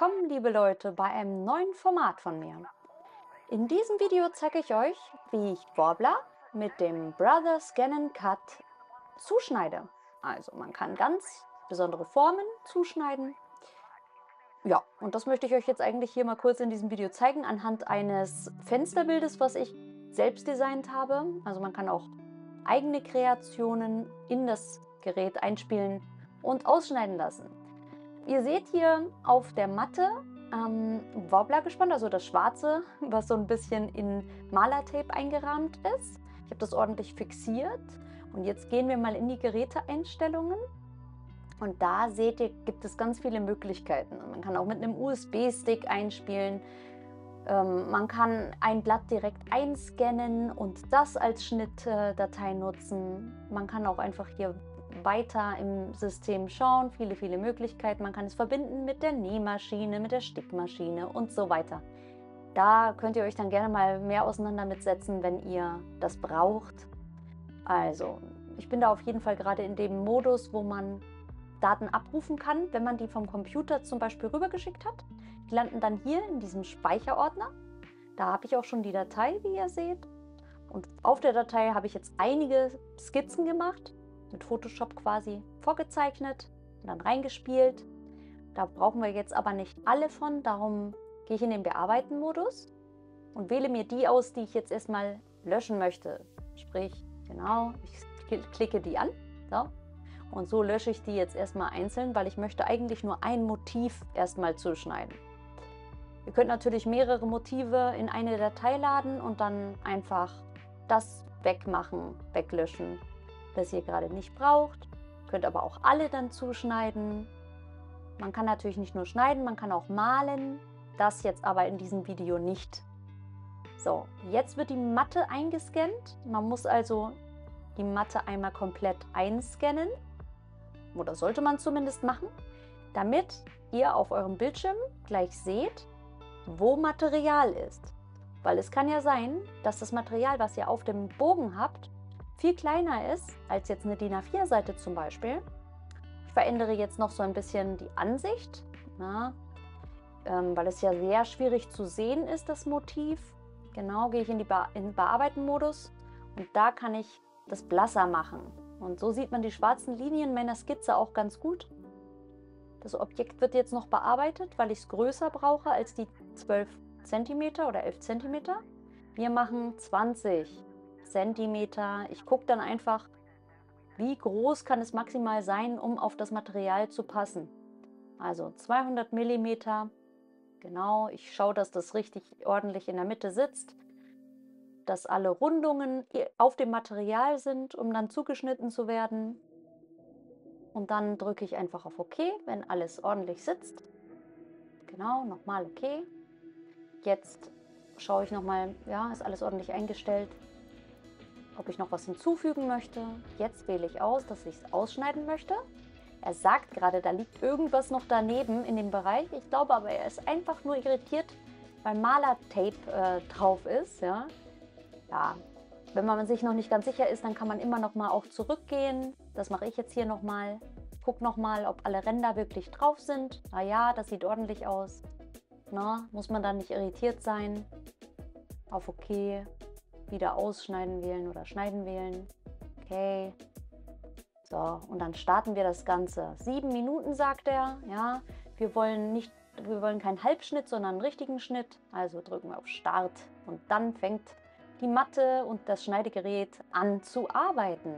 willkommen, liebe Leute, bei einem neuen Format von mir. In diesem Video zeige ich euch, wie ich Worbler mit dem Brother Scan & Cut zuschneide. Also man kann ganz besondere Formen zuschneiden. Ja, und das möchte ich euch jetzt eigentlich hier mal kurz in diesem Video zeigen, anhand eines Fensterbildes, was ich selbst designt habe. Also man kann auch eigene Kreationen in das Gerät einspielen und ausschneiden lassen. Ihr seht hier auf der Matte Wobbler gespannt, also das Schwarze, was so ein bisschen in Malertape eingerahmt ist. Ich habe das ordentlich fixiert und jetzt gehen wir mal in die Geräteeinstellungen. Und da seht ihr, gibt es ganz viele Möglichkeiten. Man kann auch mit einem USB-Stick einspielen. Man kann ein Blatt direkt einscannen und das als Schnittdatei nutzen. Man kann auch einfach hier weiter im System schauen, viele Möglichkeiten. Man kann es verbinden mit der Nähmaschine, mit der Stickmaschine und so weiter. Da könnt ihr euch dann gerne mal mehr auseinander mitsetzen, wenn ihr das braucht. Also, ich bin da auf jeden Fall gerade in dem Modus, wo man Daten abrufen kann, wenn man die vom Computer zum Beispiel rübergeschickt hat. Die landen dann hier in diesem Speicherordner. Da habe ich auch schon die Datei, wie ihr seht. Und auf der Datei habe ich jetzt einige Skizzen gemacht, mit Photoshop quasi vorgezeichnet und dann reingespielt. Da brauchen wir jetzt aber nicht alle von, darum gehe ich in den Bearbeiten-Modus und wähle mir die aus, die ich jetzt erstmal löschen möchte. Sprich, genau, ich klicke die an. So. Und so lösche ich die jetzt erstmal einzeln, weil ich möchte eigentlich nur ein Motiv erstmal zuschneiden. Ihr könnt natürlich mehrere Motive in eine Datei laden und dann einfach das wegmachen, weglöschen, das ihr gerade nicht braucht. Ihr könnt aber auch alle dann zuschneiden. Man kann natürlich nicht nur schneiden, man kann auch malen. Das jetzt aber in diesem Video nicht. So, jetzt wird die Matte eingescannt. Man muss also die Matte einmal komplett einscannen. Oder sollte man zumindest machen, damit ihr auf eurem Bildschirm gleich seht, wo Material ist. Weil es kann ja sein, dass das Material, was ihr auf dem Bogen habt, viel kleiner ist als jetzt eine DIN A4-Seite zum Beispiel. Ich verändere jetzt noch so ein bisschen die Ansicht, weil es ja sehr schwierig zu sehen ist, das Motiv. Genau, gehe ich in den Bearbeiten-Modus und da kann ich das blasser machen. Und so sieht man die schwarzen Linien meiner Skizze auch ganz gut. Das Objekt wird jetzt noch bearbeitet, weil ich es größer brauche als die 12 cm oder 11 cm. Wir machen 20 cm. Ich gucke dann einfach, wie groß kann es maximal sein, um auf das Material zu passen. Also 200 mm. Genau, ich schaue, dass das richtig ordentlich in der Mitte sitzt, dass alle Rundungen auf dem Material sind, um dann zugeschnitten zu werden. Und dann drücke ich einfach auf OK, wenn alles ordentlich sitzt. Genau, nochmal OK. Jetzt schaue ich nochmal, ja, ist alles ordentlich eingestellt, ob ich noch was hinzufügen möchte. Jetzt wähle ich aus, dass ich es ausschneiden möchte. Er sagt gerade, da liegt irgendwas noch daneben in dem Bereich. Ich glaube aber, er ist einfach nur irritiert, weil Malertape drauf ist, ja. Ja, wenn man sich noch nicht ganz sicher ist, dann kann man immer noch mal auch zurückgehen. Das mache ich jetzt hier noch mal. Guck noch mal, ob alle Ränder wirklich drauf sind. Na ja, das sieht ordentlich aus. Na, muss man dann nicht irritiert sein. Auf OK. Wieder ausschneiden wählen oder schneiden wählen. Okay. So, und dann starten wir das Ganze. 7 Minuten, sagt er. Ja, wir wollen keinen Halbschnitt, sondern einen richtigen Schnitt. Also drücken wir auf Start und dann fängt die Matte und das Schneidegerät an zu arbeiten.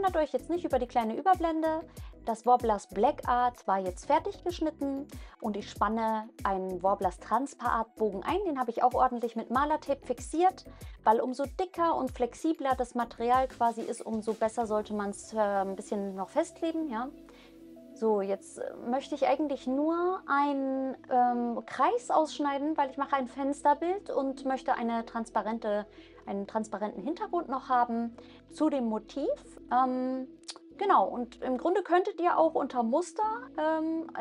wundert euch jetzt nicht über die kleine Überblende. Das Warblers Black Art war jetzt fertig geschnitten und ich spanne einen Warblers Transpa-Art Bogen ein. Den habe ich auch ordentlich mit Malertape fixiert, weil umso dicker und flexibler das Material quasi ist, umso besser sollte man es ein bisschen noch festkleben. Ja? So, jetzt möchte ich eigentlich nur einen Kreis ausschneiden, weil ich mache ein Fensterbild und möchte einen transparenten Hintergrund noch haben zu dem Motiv. Genau, und im Grunde könntet ihr auch unter Muster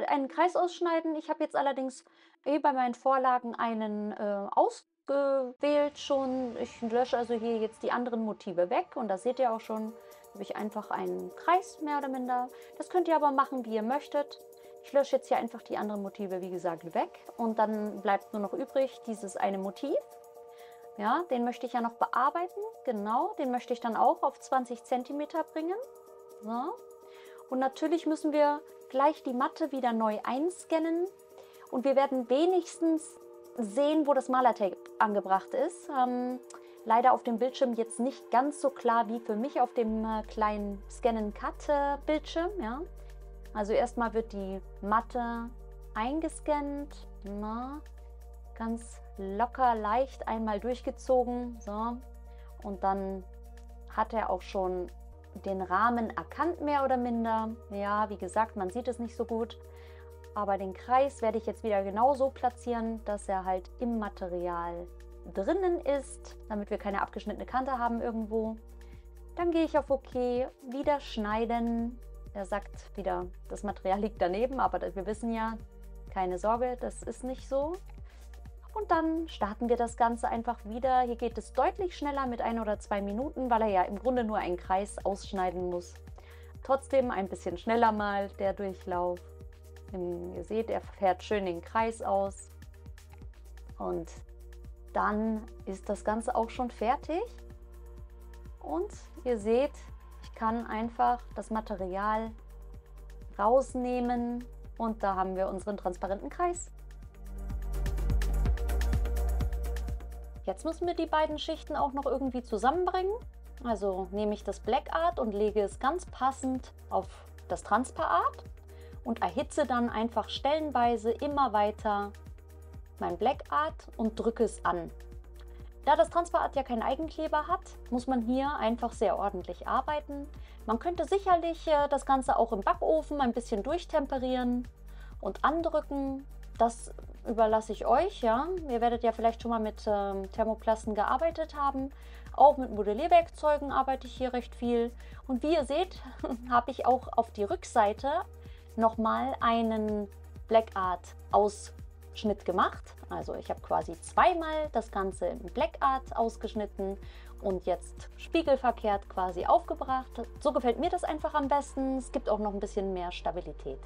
einen Kreis ausschneiden. Ich habe jetzt allerdings bei meinen Vorlagen einen ausgewählt schon. Ich lösche also hier jetzt die anderen Motive weg und da seht ihr auch schon, habe ich einfach einen Kreis mehr oder minder. Das könnt ihr aber machen, wie ihr möchtet. Ich lösche jetzt hier einfach die anderen Motive, wie gesagt, weg und dann bleibt nur noch übrig dieses eine Motiv. Ja, den möchte ich ja noch bearbeiten. Genau, den möchte ich dann auch auf 20 cm bringen. So. Und natürlich müssen wir gleich die Matte wieder neu einscannen und wir werden wenigstens sehen, wo das Malertape angebracht ist. Leider auf dem Bildschirm jetzt nicht ganz so klar wie für mich auf dem kleinen Scan-and-Cut-Bildschirm. Ja. Also erstmal wird die Matte eingescannt, ganz locker, leicht einmal durchgezogen. So. Und dann hat er auch schon den Rahmen erkannt, mehr oder minder. Ja, wie gesagt, man sieht es nicht so gut. Aber den Kreis werde ich jetzt wieder genauso platzieren, dass er halt im Material drinnen ist, damit wir keine abgeschnittene Kante haben irgendwo. Dann gehe ich auf OK, wieder schneiden. Er sagt wieder, das Material liegt daneben, aber wir wissen ja, keine Sorge, das ist nicht so. Und dann starten wir das Ganze einfach wieder. Hier geht es deutlich schneller mit 1 oder 2 Minuten, weil er ja im Grunde nur einen Kreis ausschneiden muss. Trotzdem ein bisschen schneller mal der Durchlauf. Ihr seht, er fährt schön den Kreis aus. Und dann ist das Ganze auch schon fertig. Und ihr seht, ich kann einfach das Material rausnehmen und da haben wir unseren transparenten Kreis. Jetzt müssen wir die beiden Schichten auch noch irgendwie zusammenbringen. Also nehme ich das Black Art und lege es ganz passend auf das Transpa Art und erhitze dann einfach stellenweise immer weiter mein Black Art und drücke es an. Da das Transpa Art ja keinen Eigenkleber hat, muss man hier einfach sehr ordentlich arbeiten. Man könnte sicherlich das Ganze auch im Backofen ein bisschen durchtemperieren und andrücken. Das überlasse ich euch, ja. Ihr werdet ja vielleicht schon mal mit Thermoplasten gearbeitet haben. Auch mit Modellierwerkzeugen arbeite ich hier recht viel. Und wie ihr seht, habe ich auch auf die Rückseite nochmal einen Black Art Ausschnitt gemacht. Also ich habe quasi zweimal das Ganze im Black Art ausgeschnitten und jetzt spiegelverkehrt quasi aufgebracht. So gefällt mir das einfach am besten. Es gibt auch noch ein bisschen mehr Stabilität.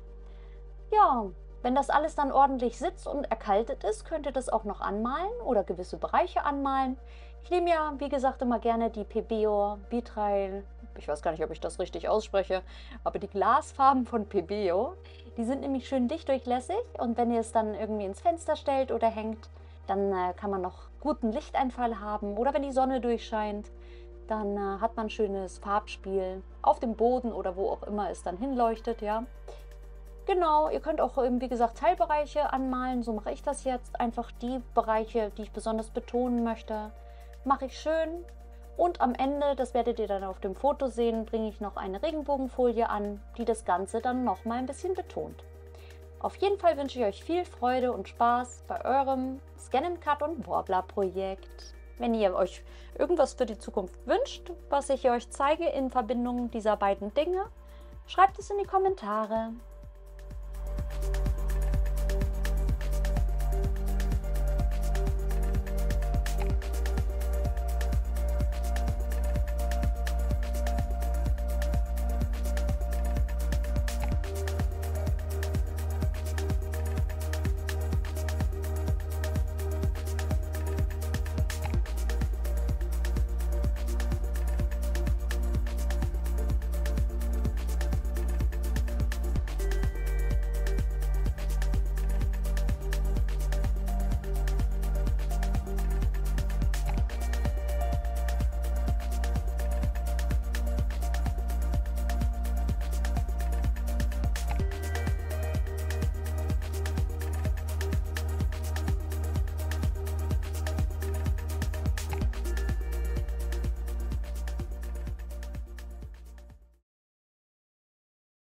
Ja, wenn das alles dann ordentlich sitzt und erkaltet ist, könnt ihr das auch noch anmalen oder gewisse Bereiche anmalen. Ich nehme ja, wie gesagt, immer gerne die Pebeo Vitrail, ich weiß gar nicht, ob ich das richtig ausspreche, aber die Glasfarben von Pebeo, die sind nämlich schön dicht durchlässig und wenn ihr es dann irgendwie ins Fenster stellt oder hängt, dann kann man noch guten Lichteinfall haben oder wenn die Sonne durchscheint, dann hat man schönes Farbspiel auf dem Boden oder wo auch immer es dann hinleuchtet, ja. Genau, ihr könnt auch, wie gesagt, Teilbereiche anmalen. So mache ich das jetzt. Einfach die Bereiche, die ich besonders betonen möchte, mache ich schön. Und am Ende, das werdet ihr dann auf dem Foto sehen, bringe ich noch eine Regenbogenfolie an, die das Ganze dann noch mal ein bisschen betont. Auf jeden Fall wünsche ich euch viel Freude und Spaß bei eurem Scan-and-Cut und Worbla Projekt. Wenn ihr euch irgendwas für die Zukunft wünscht, was ich euch zeige in Verbindung dieser beiden Dinge, schreibt es in die Kommentare.